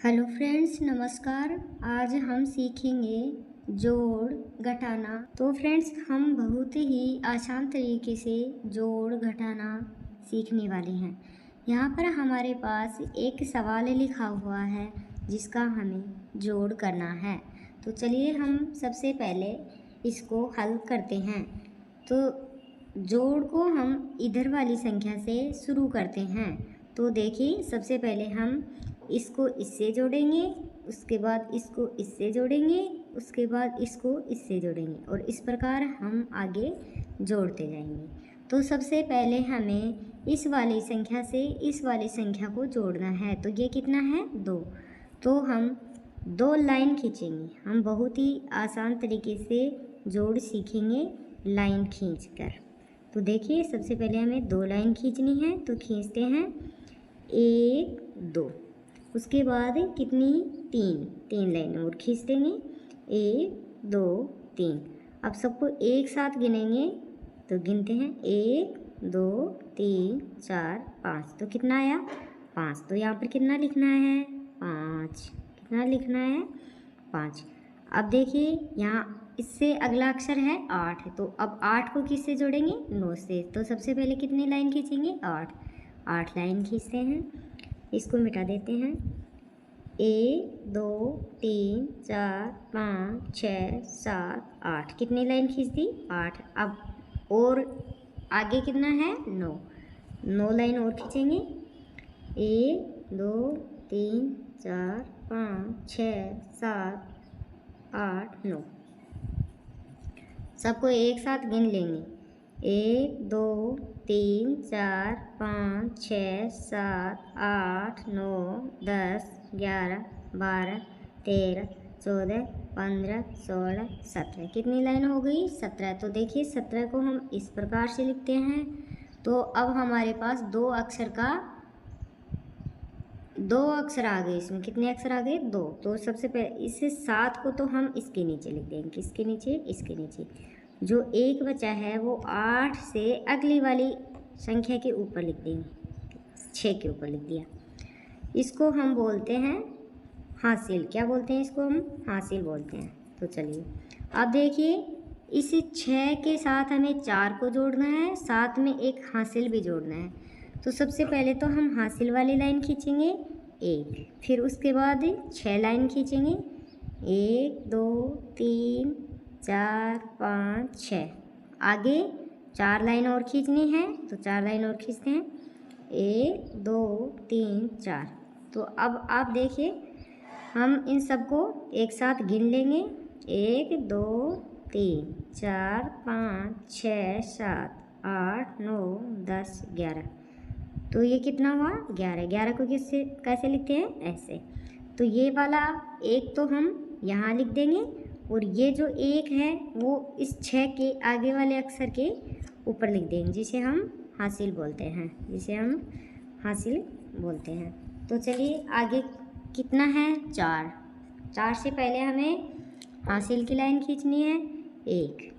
Hello friends, नमस्कार। आज हम सीखेंगे जोड़ घटाना। तो फ्रेंड्स, हम बहुत ही आसान तरीके से जोड़ घटाना सीखने वाले हैं। यहाँ पर हमारे पास एक सवाल लिखा हुआ है जिसका हमें जोड़ करना है। तो चलिए हम सबसे पहले इसको हल करते हैं। तो जोड़ को हम इधर वाली संख्या से शुरू करते हैं। तो देखिए, सबसे पहले हम इसको इससे जोड़ेंगे, उसके बाद इसको इससे जोड़ेंगे, उसके बाद इसको इससे जोड़ेंगे और इस प्रकार हम आगे जोड़ते जाएंगे। तो सबसे पहले हमें इस वाली संख्या से इस वाली संख्या को जोड़ना है। तो ये कितना है? 2। तो हम 2 लाइन खींचेंगे। हम बहुत ही आसान तरीके से जोड़ सीखेंगे लाइन खींचकर। तो देखिए, सबसे पहले हमें 2 लाइन खींचनी है। तो खींचते हैं 1 2। उसके बाद कितनी? 3 लाइन और खींच देंगे 1 2 3। अब सबको एक साथ गिनेंगे। तो गिनते हैं 1 2 3 4 5। तो कितना आया? 5। तो यहाँ पर कितना लिखना है? 5। कितना लिखना है? 5। अब देखिए, यहाँ इससे अगला अक्षर है 8। तो अब 8 को किससे जोड़ेंगे? 9 से। तो सबसे पहले कितनी लाइन खींचेंगे? 8 लाइन खींचते हैं। इसको मिटा देते हैं। 1 2 3 4 5 6 7 8। कितनी लाइन खींच दी? 8। अब और आगे कितना है? 9 लाइन और खींचेंगे। 1 2 3 4 5 6 7 8 9। सबको एक साथ गिन लेंगे। 1 2 3 4 5 6 7 8 9 10 11 12 13 14 15 16 17। कितनी लाइन हो गई? 17। तो देखिए, 17 को हम इस प्रकार से लिखते हैं। तो अब हमारे पास 2 अक्षर आ गए। इसमें कितने अक्षर आ गए? 2। तो सबसे पहले इस 7 को तो हम इसके नीचे लिख देंगे। किसके नीचे? इसके नीचे। जो एक बचा है वो 8 से अगली वाली संख्या के ऊपर लिख देंगे। 6 के ऊपर लिख दिया। इसको हम बोलते हैं हासिल। क्या बोलते हैं इसको? हम हासिल बोलते हैं। तो चलिए, अब देखिए, इस 6 के साथ हमें 4 को जोड़ना है, साथ में एक हासिल भी जोड़ना है। तो सबसे पहले तो हम हासिल वाली लाइन खींचेंगे 1। फिर उसके बाद 6 लाइन खींचेंगे। 1 2 3 4 5 6। आगे 4 लाइन और खींचनी है। तो 4 लाइन और खींचते हैं। 1 2 3 4। तो अब आप देखिए, हम इन सबको एक साथ गिन लेंगे। 1 2 3 4 5 6 7 8 9 10 11। तो ये कितना हुआ? 11। 11 को कैसे लिखते हैं? ऐसे। तो ये वाला एक तो हम यहाँ लिख देंगे और ये जो एक है वो इस 6 के आगे वाले अक्षर के ऊपर लिख देंगे, जिसे हम हासिल बोलते हैं। तो चलिए, आगे कितना है? 4। 4 से पहले हमें हासिल की लाइन खींचनी है 1।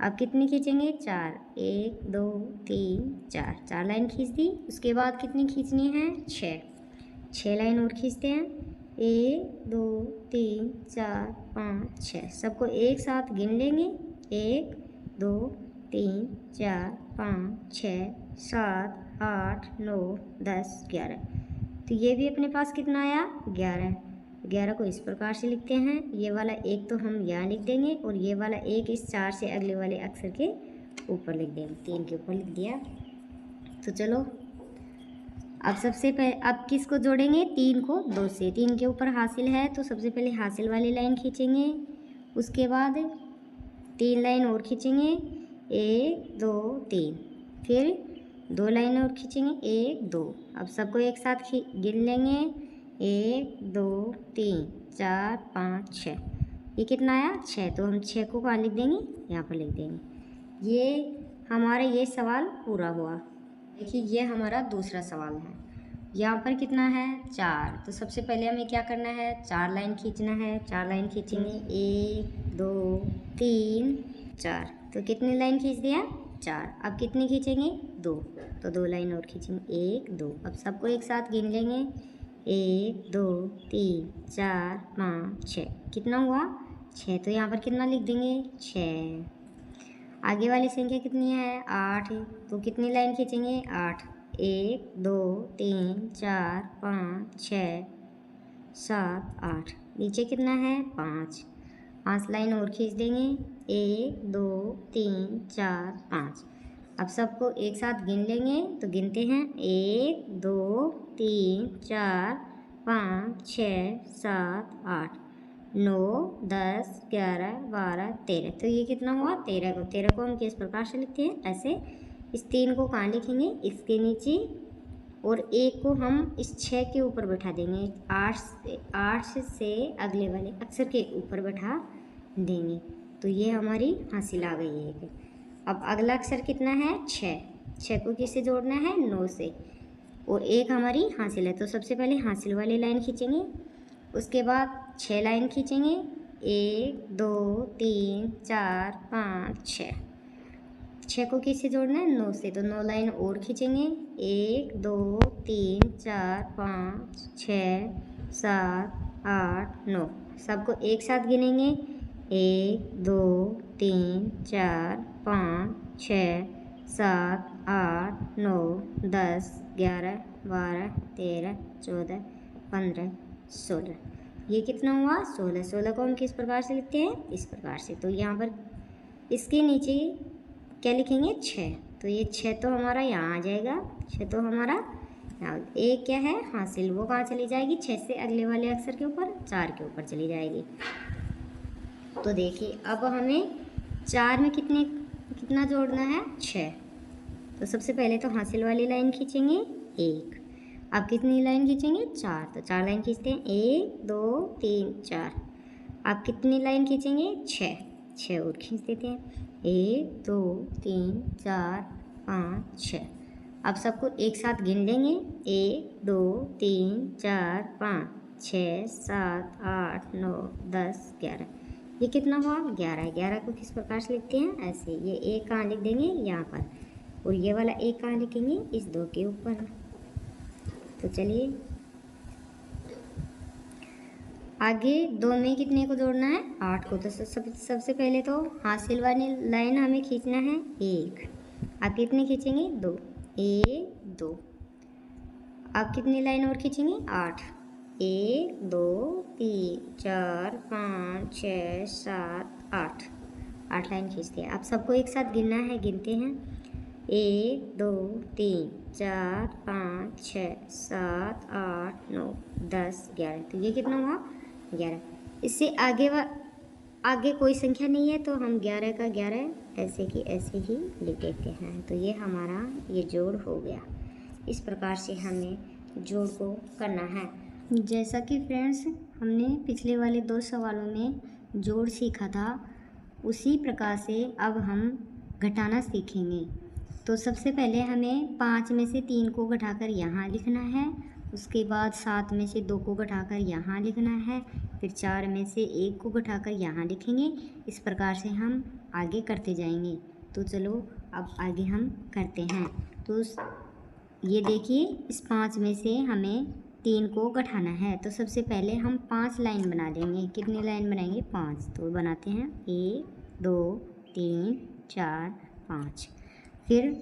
अब कितनी खींचेंगे? 4। 1 2 3 4। 4 लाइन खींच दी। उसके बाद कितनी खींचनी है? 6 लाइन और खींचते हैं। 1 2 3 4 5 6। सबको एक साथ गिन लेंगे। 1 2 3 4 5 6 7 8 9 10 11। तो ये भी अपने पास कितना आया? 11। 11 को इस प्रकार से लिखते हैं। ये वाला एक तो हम यहाँ लिख देंगे और ये वाला एक इस 4 से अगले वाले अक्षर के ऊपर लिख देंगे। 3 के ऊपर लिख दिया। तो चलो, अब सबसे पहले अब किसको जोड़ेंगे? 3 को 2 से। 3 के ऊपर हासिल है, तो सबसे पहले हासिल वाली लाइन खींचेंगे। उसके बाद 3 लाइन और खींचेंगे। 1 2 3। फिर 2 लाइन और खींचेंगे। 1 2। अब सबको एक साथ गिन लेंगे। 1 2 3 4 5 6। ये कितना आया? 6। तो हम 6 को कहाँ लिख देंगे? यहाँ पर लिख देंगे। ये हमारा ये सवाल पूरा हुआ। देखिए, ये हमारा दूसरा सवाल है। यहाँ पर कितना है? 4। तो सबसे पहले हमें क्या करना है? 4 लाइन खींचना है। 4 लाइन खींचेंगे। 1 2 3 4। तो कितनी लाइन खींच दिया? 4। अब कितनी खींचेंगे? 2। तो 2 लाइन और खींचेंगे। 1 2। अब सबको एक साथ गिन लेंगे। 1 2 3 4 5 6। कितना हुआ? 6। तो यहाँ पर कितना लिख देंगे? 6। आगे वाली संख्या कितनी है? 8। तो कितनी लाइन खींचेंगे? 8। 1 2 3 4 5 6 7 8। नीचे कितना है? 5। 5 लाइन और खींच देंगे। 1 2 3 4 5। अब सबको एक साथ गिन लेंगे। तो गिनते हैं 1 2 3 4 5 6 7 8 9 10 11 12 13। तो ये कितना हुआ? 13 को हम किस प्रकार से लिखते हैं? ऐसे। इस 3 को कहाँ लिखेंगे? इसके नीचे, और 1 को हम इस 6 के ऊपर बैठा देंगे। 8 से अगले वाले अक्षर के ऊपर बैठा देंगे। तो ये हमारी हासिल आ गई है एक। अब अगला अक्षर कितना है? 6। 6 को किससे जोड़ना है? 9 से। और एक हमारी हासिल है। तो सबसे पहले हासिल वाली लाइन खींचेंगे, उसके बाद 6 लाइन खींचेंगे। 1 2 3 4 5 6। 6 को किससे जोड़ना है? 9 से। तो 9 लाइन और खींचेंगे। 1 2 3 4 5 6 7 8 9। सबको एक साथ गिनेंगे। 1 2 3 4 5 6 7 8 9 10 11 12 13 14 15 16। ये कितना हुआ? 16। 16 को हम किस प्रकार से लिखते हैं? इस प्रकार से। तो यहाँ पर इसके नीचे क्या लिखेंगे? 6। तो ये 6 तो हमारा यहाँ आ जाएगा। 6 तो हमारा यहाँ। एक क्या है? हासिल। वो कहाँ चली जाएगी? 6 से अगले वाले अक्षर के ऊपर, 4 के ऊपर चली जाएगी। तो देखिए अब हमें 4 में कितना जोड़ना है? 6। तो सबसे पहले तो हासिल वाली लाइन खींचेंगे 1। अब कितनी लाइन खींचेंगे? 4। तो 4 लाइन खींचते हैं। 1 2 3 4। अब कितनी लाइन खींचेंगे? 6। 6 और खींच देते हैं। 1 2 3 4 5 6। अब सबको एक साथ गिन लेंगे। 1 2 3 4 5 6 7 8 9 10 11। ये कितना हुआ? 11। 11 को किस प्रकार से लिखते हैं? ऐसे। ये एक कहाँ लिख देंगे? यहाँ पर। और ये वाला एक कहाँ लिखेंगे? इस 2 के ऊपर। तो चलिए आगे 2 में कितने को जोड़ना है? 8 को। तो सबसे पहले तो हासिल वाली लाइन हमें खींचना है 1। अब कितने खींचेंगे? 2। 1 2। अब कितनी लाइन और खींचेंगे? 8। 1 2 3 4 5 6 7 8। 8 लाइन खींचते हैं। अब सबको एक साथ गिनना है। गिनते हैं। 1 2 3 4 5 6 7 8 9 10 11। तो ये कितना हुआ? 11। इससे आगे कोई संख्या नहीं है, तो हम 11 का 11 ऐसे की ऐसे ही लिख देते हैं। तो ये हमारा ये जोड़ हो गया। इस प्रकार से हमें जोड़ को करना है। जैसा कि फ्रेंड्स हमने पिछले वाले 2 सवालों में जोड़ सीखा था, उसी प्रकार से अब हम घटाना सीखेंगे। तो सबसे पहले हमें 5 में से 3 को घटाकर यहाँ लिखना है। उसके बाद 7 में से 2 को घटाकर यहाँ लिखना है। फिर 4 में से 1 को घटाकर यहाँ लिखेंगे। इस प्रकार से हम आगे करते जाएंगे। तो चलो अब आगे हम करते हैं। तो ये देखिए, इस 5 में से हमें 3 को घटाना है। तो सबसे पहले हम 5 लाइन बना देंगे। कितनी लाइन बनाएंगे? 5। तो बनाते हैं 1 2 3 4 5। फिर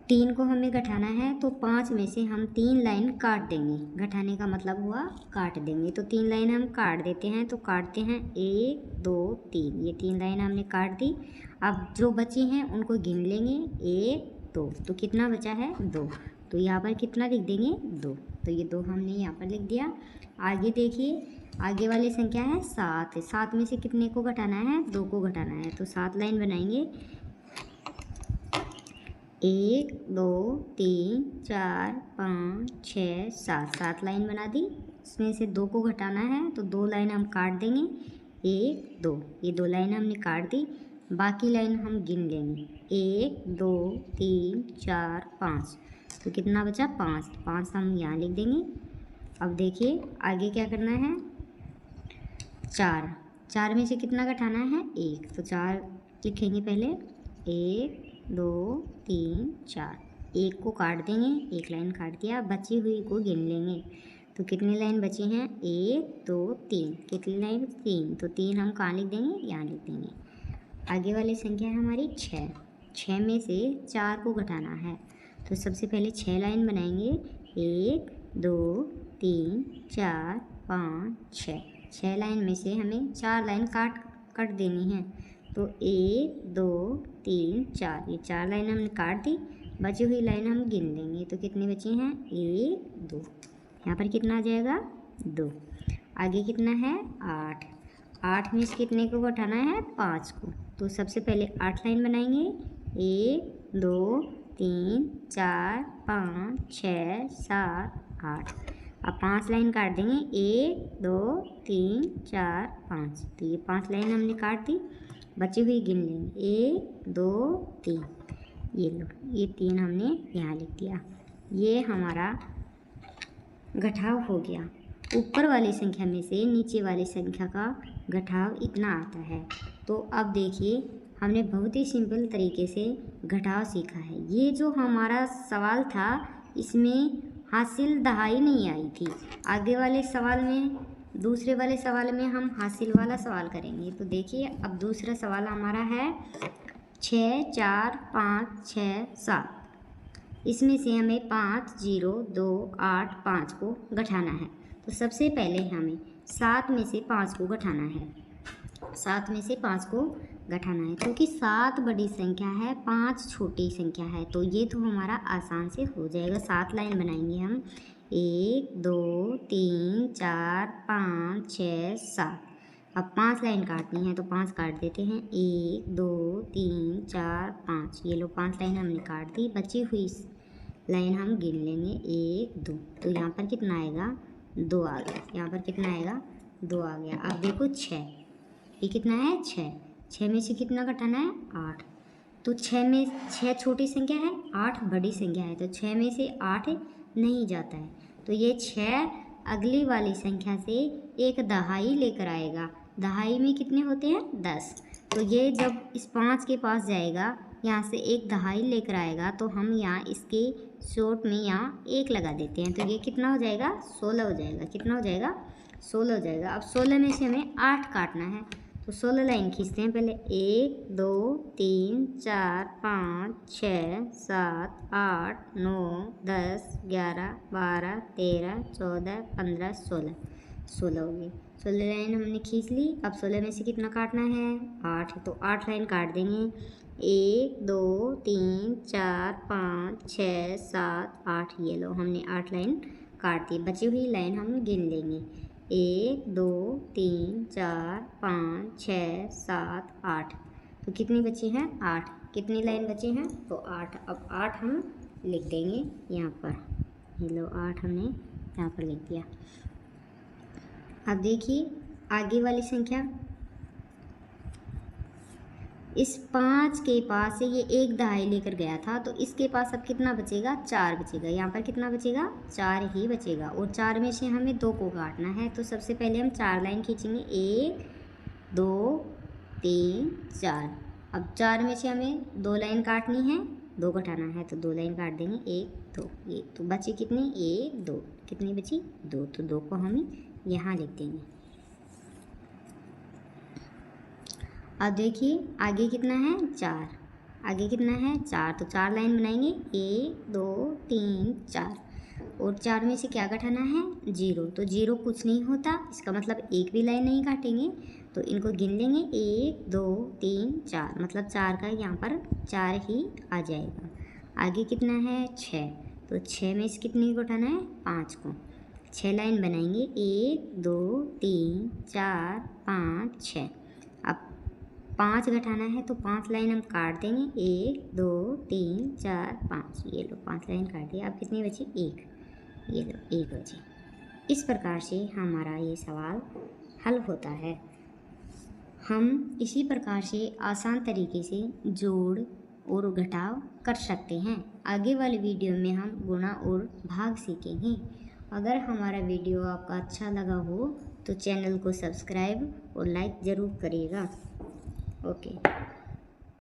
3 को हमें घटाना है, तो 5 में से हम 3 लाइन काट देंगे। घटाने का मतलब हुआ काट देंगे। तो 3 लाइन हम काट देते हैं। तो काटते हैं 1 2 3। ये 3 लाइन हमने काट दी। अब जो बची हैं उनको गिन लेंगे। 1 2। तो कितना बचा है? 2। तो यहाँ पर कितना लिख देंगे? 2। तो ये 2 हमने यहाँ पर लिख दिया। आगे देखिए, आगे वाली संख्या है 7। 7 में से कितने को घटाना है? 2 को घटाना है। तो 7 लाइन बनाएंगे। 1 2 3 4 5 6 7। 7 लाइन बना दी। इसमें से 2 को घटाना है, तो 2 लाइन हम काट देंगे। 1 2। ये 2 लाइन हमने काट दी। बाकी लाइन हम गिन लेंगे। 1 2 3 4 5। तो कितना बचा? 5। 5 हम यहाँ लिख देंगे। अब देखिए आगे क्या करना है। 4। 4 में से कितना घटाना है? 1। तो 4 लिखेंगे पहले। 1 2 3 4। एक को काट देंगे, एक लाइन काट दिया, बची हुई को गिन लेंगे। तो कितनी लाइन बची हैं? 1 2 3। कितनी लाइन? 3। तो 3 हम कहाँ लिख देंगे? यहाँ लिख देंगे। आगे वाली संख्या है हमारी 6। 6 में से 4 को घटाना है, तो सबसे पहले 6 लाइन बनाएंगे। 1 2 3 4 5 6। 6 लाइन में से हमें 4 लाइन कट देनी है। तो 1 2 3 4, ये 4 लाइन हमने काट दी, बची हुई लाइन हम गिन लेंगे। तो कितनी बची हैं? 1 2। यहाँ पर कितना आ जाएगा? 2। आगे कितना है? 8। 8 में से कितने को घटाना है? 5 को। तो सबसे पहले 8 लाइन बनाएंगे। 1 2 3 4 5 6 7 8। अब 5 लाइन काट देंगे। 1 2 3 4 5। तो ये 5 लाइन हमने काट दी, बची हुई गिन लेंगे। 1 2 3। ये लो, ये 3 हमने यहाँ लिख दिया। ये हमारा घटाव हो गया। ऊपर वाली संख्या में से नीचे वाली संख्या का घटाव इतना आता है। तो अब देखिए, हमने बहुत ही सिंपल तरीके से घटाव सीखा है। ये जो हमारा सवाल था, इसमें हासिल दहाई नहीं आई थी। आगे वाले सवाल में, दूसरे वाले सवाल में हम हासिल वाला सवाल करेंगे। तो देखिए, अब दूसरा सवाल हमारा है 6 4 5 6 7। इसमें से हमें 5 0 2 8 5 को घटाना है। तो सबसे पहले हमें 7 में से 5 को घटाना है। 7 में से 5 को घटाना है, क्योंकि 7 बड़ी संख्या है, 5 छोटी संख्या है। तो ये तो हमारा आसान से हो जाएगा। 7 लाइन बनाएंगे हम। 1 2 3 4 5 6 7। अब 5 लाइन काटनी है, तो 5 काट देते हैं। 1 2 3 4 5। ये लो, 5 लाइन हमने काट दी, बची हुई लाइन हम गिन लेंगे। 1 2। तो यहाँ पर कितना आएगा? 2 आ गया। यहाँ पर कितना आएगा? 2 आ गया। अब देखो 6, ये कितना है? 6। 6 में से कितना घटाना है? 8। तो 6 में 6 छोटी संख्या है, 8 बड़ी संख्या है। तो 6 में से 8 नहीं जाता है, तो ये 6 अगली वाली संख्या से एक दहाई लेकर आएगा। दहाई में कितने होते हैं? 10। तो ये जब इस 5 के पास जाएगा, यहाँ से एक दहाई लेकर आएगा, तो हम यहाँ इसके शॉर्ट में यहाँ 1 लगा देते हैं। तो ये कितना हो जाएगा? 16 हो जाएगा। कितना हो जाएगा? 16 हो जाएगा। अब 16 में से हमें 8 काटना है, तो 16 लाइन खींचते हैं पहले। 1 2 3 4 5 6 7 8 9 10 11 12 13 14 15 16। 16 हो गई। 16 लाइन हमने खींच ली। अब 16 में से कितना काटना है? 8। तो 8 लाइन काट देंगे। 1 2 3 4 5 6 7 8। ये लो, हमने 8 लाइन काट दी, बची हुई लाइन हम गिन लेंगे। 1 2 3 4 5 6 7 8। तो कितनी बची हैं? 8। कितनी लाइन बची हैं? तो 8। अब 8 हम लिख देंगे यहाँ पर। ये लो, 8 हमने यहाँ पर लिख दिया। अब देखिए, आगे वाली संख्या, इस 5 के पास से ये एक दहाई लेकर गया था, तो इसके पास अब कितना बचेगा? 4 बचेगा। यहाँ पर कितना बचेगा? 4 ही बचेगा। और 4 में से हमें 2 को काटना है। तो सबसे पहले हम 4 लाइन खींचेंगे। 1 2 3 4। अब 4 में से हमें 2 लाइन काटनी है, 2 घटाना है, तो 2 लाइन काट देंगे। 1 2। ये तो बची कितनी? 1 2। कितनी बची? 2। तो 2 को हम यहाँ लिख देंगे। अब देखिए, आगे कितना है? 4। आगे कितना है? 4। तो 4 लाइन बनाएंगे। 1 2 3 4। और 4 में से क्या घटाना है? 0। तो 0 कुछ नहीं होता, इसका मतलब एक भी लाइन नहीं काटेंगे। तो इनको गिन लेंगे। 1 2 3 4, मतलब 4 का यहाँ पर 4 ही आ जाएगा। आगे कितना है? 6। तो 6 में से कितने को घटाना है? 5 को। 6 लाइन बनाएंगे। 1 2 3 4 5 6। अब 5 घटाना है, तो 5 लाइन हम काट देंगे। 1 2 3 4 5। ये लो, 5 लाइन काट दिया। अब कितनी बची? 1। ये लो, 1 बची। इस प्रकार से हमारा ये सवाल हल होता है। हम इसी प्रकार से आसान तरीके से जोड़ और घटाव कर सकते हैं। आगे वाले वीडियो में हम गुणा और भाग सीखेंगे। अगर हमारा वीडियो आपका अच्छा लगा हो तो चैनल को सब्सक्राइब और लाइक ज़रूर करिएगा। ओके।